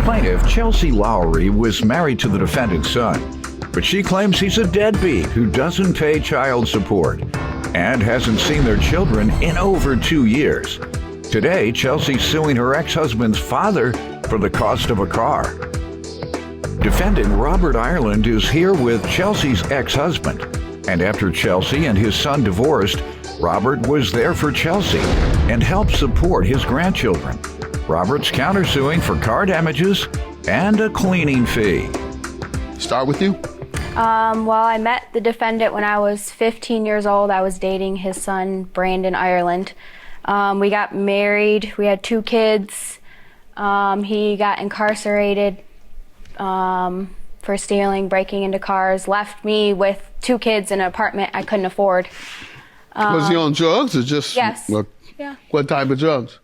Plaintiff Chelsea Lowry was married to the defendant's son, but she claims he's a deadbeat who doesn't pay child support and hasn't seen their children in over 2 years. Today, Chelsea's suing her ex-husband's father for the cost of a car. Defendant Robert Ireland is here with Chelsea's ex-husband, and after Chelsea and his son divorced, Robert was there for Chelsea and helped support his grandchildren. Robert's countersuing for car damages and a cleaning fee. Start with you. Well, I met the defendant when I was 15 years old. I was dating his son, Brandon Ireland. We got married. We had 2 kids. He got incarcerated for stealing, breaking into cars, left me with 2 kids in an apartment I couldn't afford. Was he on drugs or just? Yes. Yeah. What type of drugs?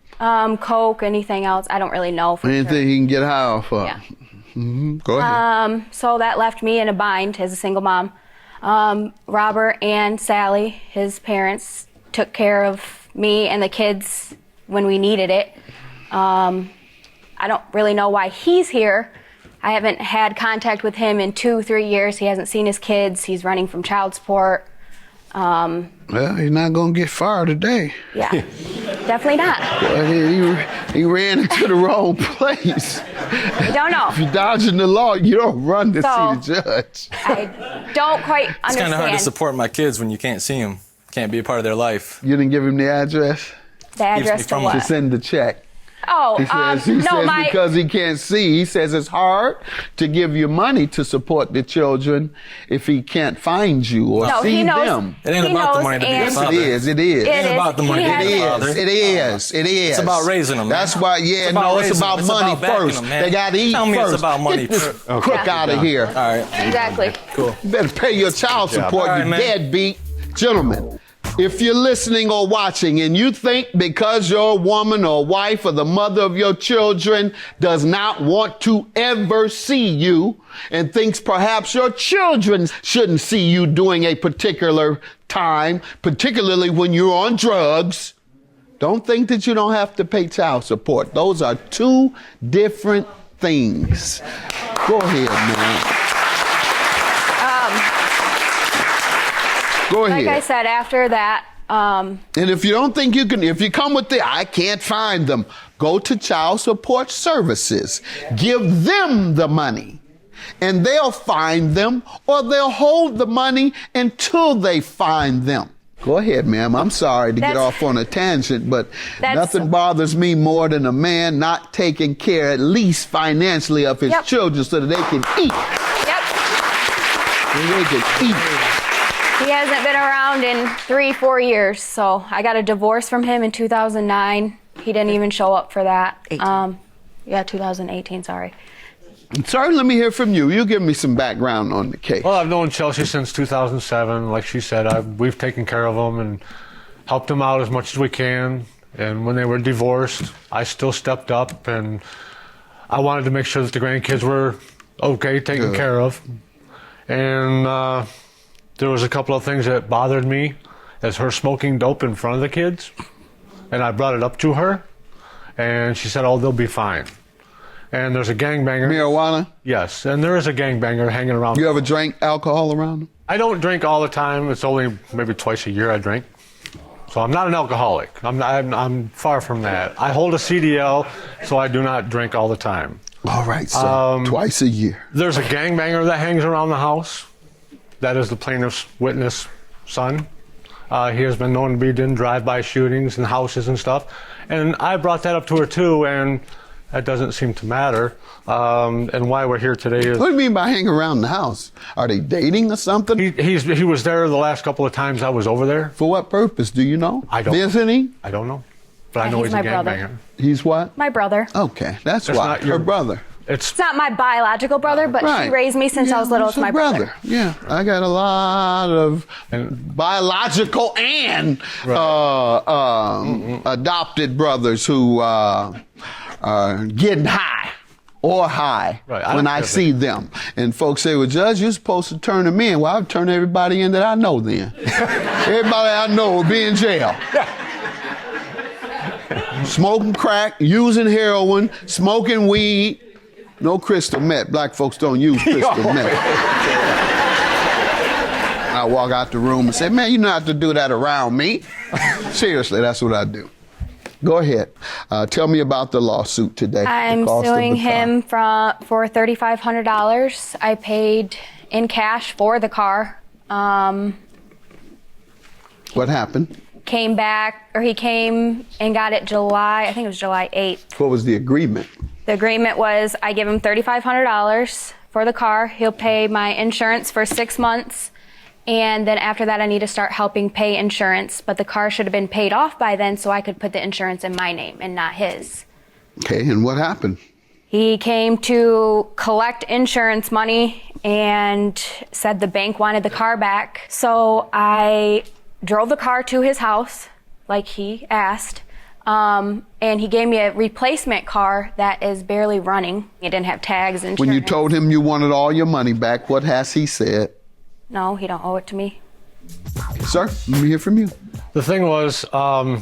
Coke, anything else, I don't really know for Anything sure. he can get high off of. Yeah. Mm-hmm. Go ahead. So that left me in a bind as a single mom. Robert and Sally, his parents, took care of me and the kids when we needed it. I don't really know why he's here. I haven't had contact with him in 2-3 years. He hasn't seen his kids. He's running from child support. Well, he's not going to get fired today. Yeah, definitely not. Well, he ran into the wrong place. I don't know. If you're dodging the law, you don't run to see the judge. I don't quite understand. It's kind of hard to support my kids when you can't see them, can't be a part of their life. You didn't give him the address? The address to what? To send the check. Oh, He says because he can't see, he says it's hard to give you money to support the children if he can't find you or see them. It ain't about the money to be a father. Yes, it is. It ain't about the money to be a father. It is. It's about raising them. That's why, it's about money first. They got to eat first. Tell me it's about money. Get this crook out of here. All right. Exactly. Cool. You better pay your child support, All right, you man. deadbeat. Gentlemen, if you're listening or watching and you think because you're a woman or wife or the mother of your children does not want to ever see you and thinks perhaps your children shouldn't see you during a particular time, particularly when you're on drugs, don't think that you don't have to pay child support. Those are 2 different things. Go ahead, man. Go ahead. Like I said, after that, and if you don't think you can, if you come with I can't find them, go to Child Support Services. Give them the money and they'll find them, or they'll hold the money until they find them. Go ahead, ma'am. I'm sorry to get off on a tangent, but nothing bothers me more than a man not taking care, at least financially, of his children so that they can eat. So they can eat. He hasn't been around in 3-4 years, so I got a divorce from him in 2009. He didn't even show up for that. 2018, sorry. Sorry, let me hear from you. You give me some background on the case. Well, I've known Chelsea since 2007. Like she said, we've taken care of them and helped them out as much as we can. And when they were divorced, I still stepped up, and I wanted to make sure that the grandkids were okay, taken care of. And there was a couple of things that bothered me, as her smoking dope in front of the kids. And I brought it up to her, and she said, oh, they'll be fine. And there's a gangbanger. Marijuana? Yes, and there is a gangbanger hanging around. You ever drank alcohol around them? I don't drink all the time. It's only maybe twice a year I drink. So I'm not an alcoholic. I'm far from that. I hold a CDL, so I do not drink all the time. All right, so twice a year. There's a gangbanger that hangs around the house. That is the plaintiff's witness son. He has been known to be in drive-by shootings in houses and stuff. And I brought that up to her too, and that doesn't seem to matter. And why we're here today is... What do you mean by hang around the house? Are they dating or something? He was there the last couple of times I was over there. For what purpose? Do you know? I don't. Visiting? I don't know. But I know he's a gangbanger. He's what? My brother. Okay, that's why. Her brother. It's not my biological brother, but she raised me since I was little. It's my brother. Yeah, I got a lot of biological and adopted brothers who are getting high or high when I see them. And folks say, well, Judge, you're supposed to turn them in. Well, I'll turn everybody in that I know then. Everybody I know will be in jail. Smoking crack, using heroin, smoking weed, No crystal meth. Black folks don't use crystal meth. I walk out the room and say, man, you don't have to do that around me. Seriously, that's what I do. Go ahead. Tell me about the lawsuit today. I'm suing him for $3,500. I paid in cash for the car. What happened? He came and got it I think it was July 8th. What was the agreement? The agreement was I give him $3,500 for the car. He'll pay my insurance for 6 months. And then after that, I need to start helping pay insurance. But the car should have been paid off by then so I could put the insurance in my name and not his. Okay, and what happened? He came to collect insurance money and said the bank wanted the car back. So I drove the car to his house like he asked. And he gave me a replacement car that is barely running. It didn't have tags and insurance. When you told him you wanted all your money back, what has he said? No, he don't owe it to me. Sir, let me hear from you. The thing was,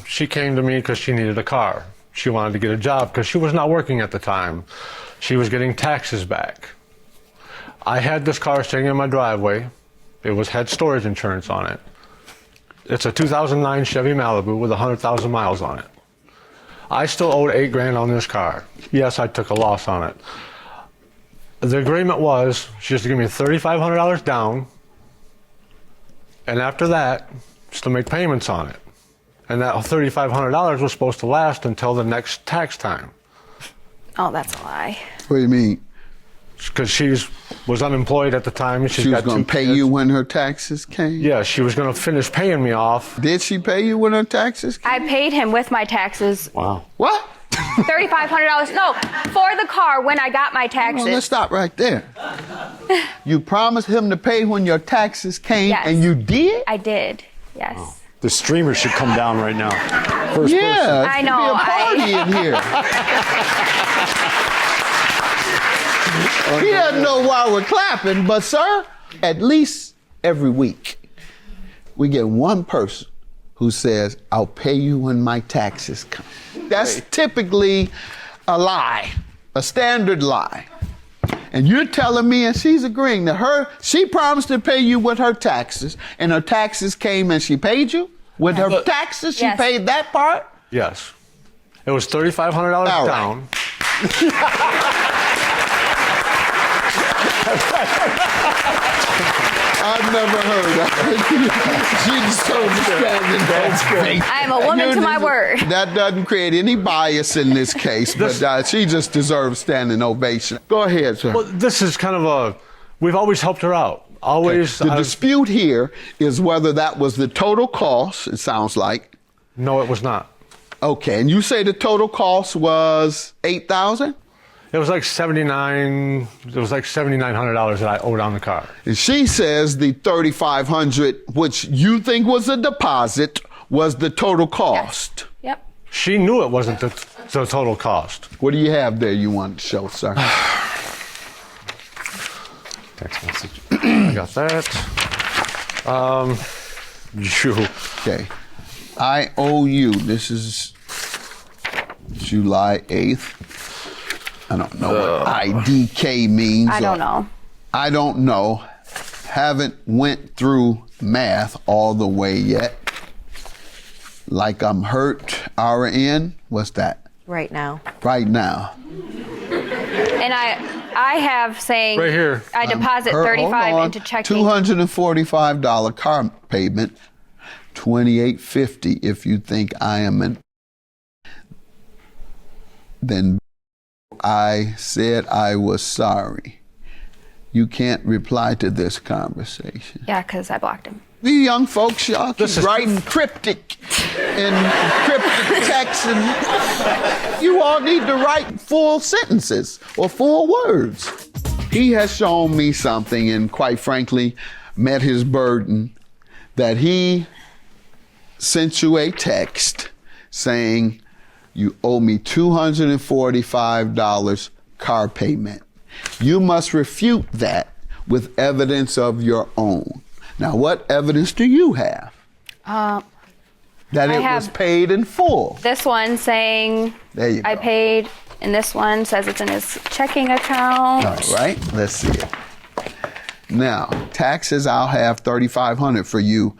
she came to me because she needed a car. She wanted to get a job because she was not working at the time. She was getting taxes back. I had this car sitting in my driveway. It had storage insurance on it. It's a 2009 Chevy Malibu with 100,000 miles on it. I still owed $8,000 on this car. Yes, I took a loss on it. The agreement was she was to give me $3,500 down, and after that, just to make payments on it. And that $3,500 was supposed to last until the next tax time. Oh, that's a lie. What do you mean? Because she was unemployed at the time. She was going to pay you when her taxes came? Yeah, she was going to finish paying me off. Did she pay you when her taxes came? I paid him with my taxes. Wow. What? $3,500. No, for the car when I got my taxes. Let's stop right there. You promised him to pay when your taxes came, Yes. and you did? I did, yes. Wow. The streamer should come down right now. First Yeah, person. I know, Be a party in here. He doesn't know why we're clapping, but sir, at least every week, we get one person who says, I'll pay you when my taxes come. That's typically a lie, a standard lie. And you're telling me, and she's agreeing that she promised to pay you with her taxes, and her taxes came and she paid you? With her taxes, she Yes. paid that part? Yes. It was $3,500 All right. down. I've never heard that. She's so understanding. I am a woman to my word. That doesn't create any bias in this case, but she just deserves standing ovation. Go ahead, sir. Well, this is kind of we've always helped her out. Always. The dispute here is whether that was the total cost, it sounds like. No, it was not. Okay, and you say the total cost was $8,000? It was like $7,900 that I owed on the car. And she says the $3,500, which you think was a deposit, was the total cost. Yes. Yep. She knew it wasn't the total cost. What do you have there you want to show, sir? Text message. I got that. Okay. I owe you. This is July 8th. I don't know what IDK means. I don't know. I don't know. Haven't went through math all the way yet. Like I'm hurt, RN. What's that? Right now. Right now. And I have saying Right here. I deposit $35 into checking. $245 car payment, $28.50 if you think I am then I said I was sorry. You can't reply to this conversation. Yeah, because I blocked him. You young folks, y'all keep writing cryptic text, and you all need to write full sentences or full words. He has shown me something, and quite frankly, met his burden, that he sent you a text saying, you owe me $245 car payment. You must refute that with evidence of your own. Now, what evidence do you have? That it was paid in full. This one saying There you I go. paid And this one says it's in his checking account. All right, let's see it. Now, taxes, I'll have $3,500 for you.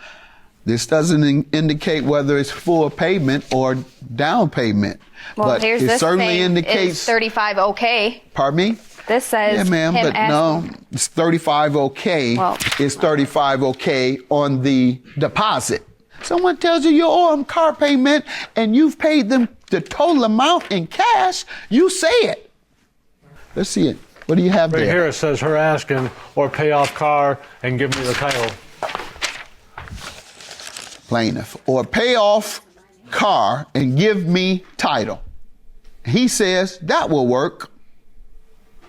This doesn't indicate whether it's full payment or down payment. Well, but here's it this certainly thing. indicates. It's 35 okay. Pardon me? This says Yeah, ma'am, him but asking. no, it's 35 okay. Well- It's 35 okay on the deposit. Someone tells you owe them car payment and you've paid them the total amount in cash, you say it. Let's see it. What do you have Right there? here it says her asking or pay off car and give me the title. Plaintiff. Or pay off car and give me title. He says that will work.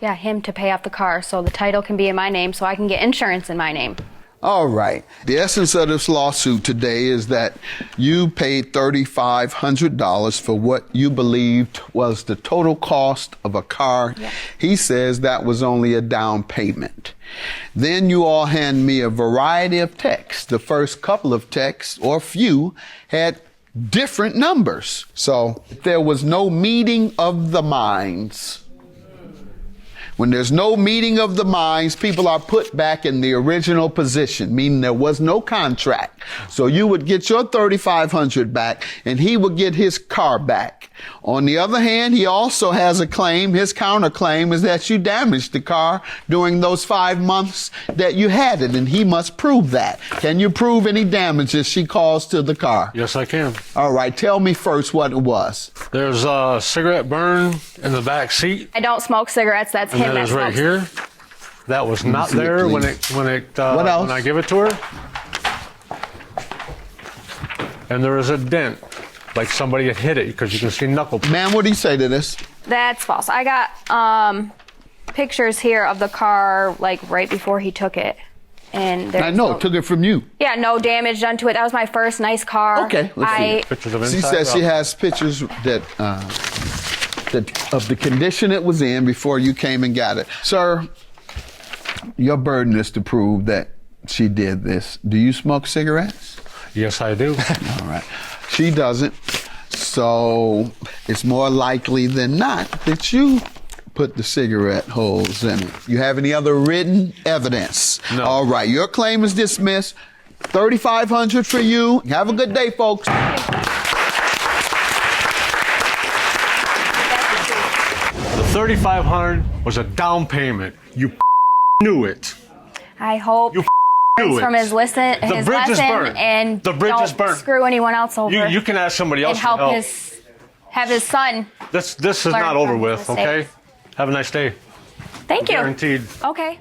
Yeah, him to pay off the car so the title can be in my name so I can get insurance in my name. All right. The essence of this lawsuit today is that you paid $3,500 for what you believed was the total cost of a car. Yeah. He says that was only a down payment. Then you all hand me a variety of texts. The first couple of texts, or few, had different numbers. So there was no meeting of the minds. When there's no meeting of the minds, people are put back in the original position, meaning there was no contract. So you would get your $3,500 back and he would get his car back. On the other hand, he also has a claim. His counterclaim is that you damaged the car during those 5 months that you had it, and he must prove that. Can you prove any damages she caused to the car? Yes, I can. All right, tell me first what it was. There's a cigarette burn in the back seat. I don't smoke cigarettes. That's And him then that there's right smokes. here. That was not see it, there when please. What else? when I give it to her. And there is a dent, like somebody had hit it, because you can see knuckle. Ma'am, what do you say to this? That's false. I got pictures here of the car like right before he took it. And I know, took it from you. Yeah, no damage done to it. That was my first nice car. Okay, let's see it. Pictures of She inside says she out. has pictures that of the condition it was in before you came and got it. Sir, your burden is to prove that she did this. Do you smoke cigarettes? Yes, I do. All right. She doesn't. So it's more likely than not that you put the cigarette holes in it. You have any other written evidence? No. All right. Your claim is dismissed. $3,500 for you. Have a good day, folks. The $3,500 was a down payment. You knew it. I hope You he knew learns from it. his lesson bridge is burnt. and The bridge don't is burnt. screw anyone else over. You can ask somebody else and help for help. have his son. This is learn not over from his with, okay? mistakes. Have a nice day. Thank you. Guaranteed. Okay.